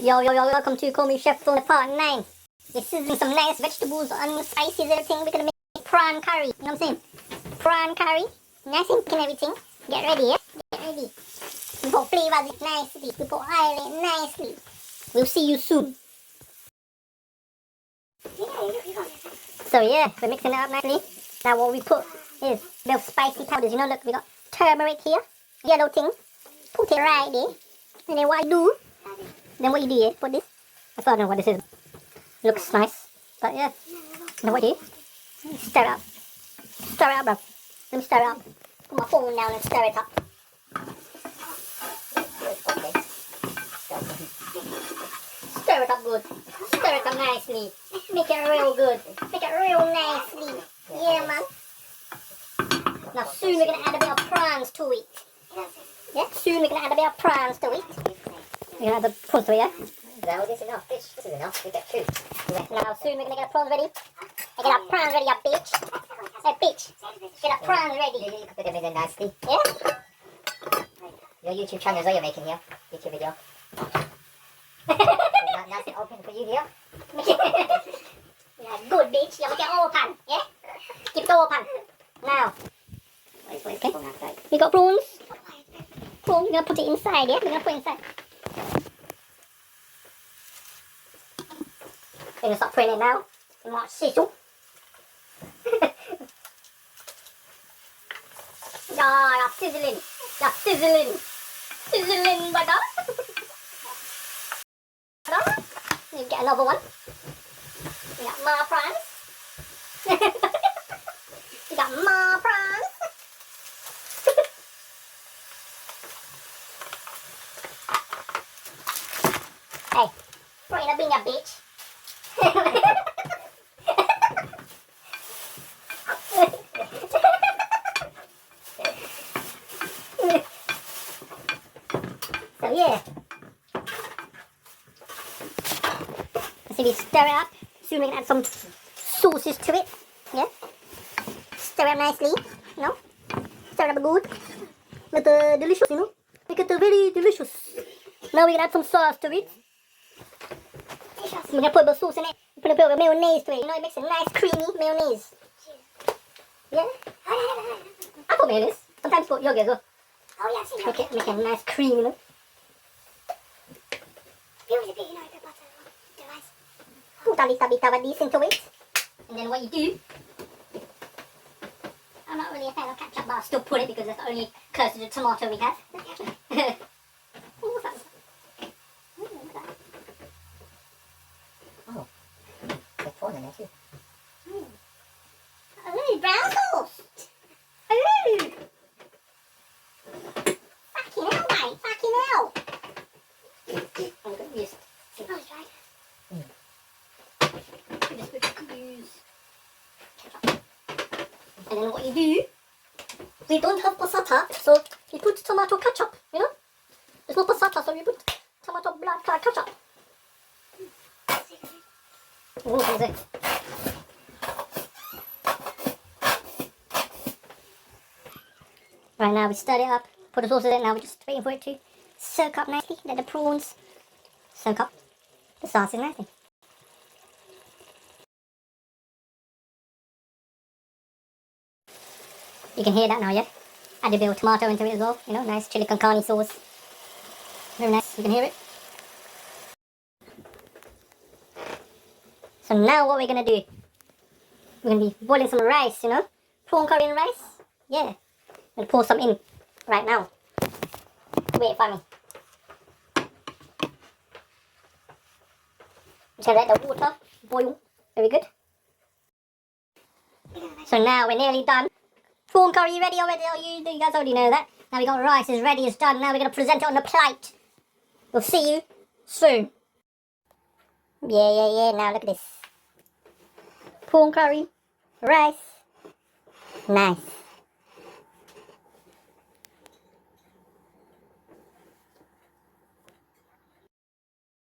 Welcome to Call Me Chef for Part 9. We're sizzling some nice vegetables, onions, spices, everything. We're gonna make prawn curry, you know what I'm saying? Prawn curry, nice and pink and everything. Get ready, yeah? Get ready. We put flavors in nicely, we put oil in nicely. We'll see you soon. So yeah, we're mixing it up nicely. Now what we put is little spicy powders, you know, look, we got turmeric here, yellow thing. Put it right there. And then what I do, what you do here, put this. I don't know what this is. Looks nice. But yeah. Then what you do? Stir it up. Stir it up, bro. Let me stir it up. Put my phone down and stir it up. Stir it up good. Stir it up nicely. Make it real good. Make it real nicely. Yeah, man. Now soon we're going to add a bit of prawns to it. Yeah, soon we're going to add a bit of prawns to it. We're going to add the prawns to it, yeah? No, this is enough, bitch. This is enough. We get two. Yeah. Now soon we're going to get the prawns ready. I get our prawns ready, you bitch. Hey, bitch. Get our prawns ready. You can put them in there nicely. Yeah? Your YouTube channel is what you're making here. YouTube video. Nice and open for you here. Yeah, good, bitch. You make it open, yeah? Keep it open. Now. Okay. We got prawns. Prawns, we're going to put it inside, yeah? We're going to put it inside. We're going to start putting it now. And watch sizzle. Yeah, you're sizzling. You're sizzling. Sizzling, brother. You get another one. We got more prawns. We got more prawns. Hey, throw in a bin, you bitch. So yeah. So we stir it up. Soon we can add some sauces to it. Yeah. Stir it up nicely. You know. Stir it up good. Make it delicious, you know. Make it very delicious. Now we can add some sauce to it. We're gonna put a bit of sauce in it. Put a bit of mayonnaise to it. You know, it makes a nice creamy mayonnaise. Yeah. I put mayonnaise. Sometimes put yogurt as well. Oh yeah, Make it nice cream, you know. Put a little bit of this into it. And then what you do, I'm not really a fan of ketchup, but I still put it because that's the only close to the tomato we have. Oh, what's that? Oh, there's prawn in there too. Oh, brown sauce. Oh. Fucking hell, mate. Fucking hell. I'm going to use. Oh, it's right. And then what you do, we don't have passata, so you put tomato ketchup, you know? There's no passata, so you put tomato blood ketchup. Oh, what is it? Right, now we stir it up, put the sauce in it, now we're just waiting for it to soak up nicely, let the prawns soak up the sauce in nicely. You can hear that now, yeah? Add a bit of tomato into it as well, you know, nice chili con carne sauce. Very nice, you can hear it. So now what we're gonna do, we're gonna be boiling some rice, you know, prawn curry and rice. Yeah, I'm gonna pour some in right now. Wait for me. Just gonna let the water boil. Very good. So now we're nearly done. Prawn curry ready already. Oh, you guys already know that. Now we got rice is ready, it's done. Now we're gonna present it on the plate. We'll see you soon. Yeah. Now look at this. Prawn curry, rice, nice.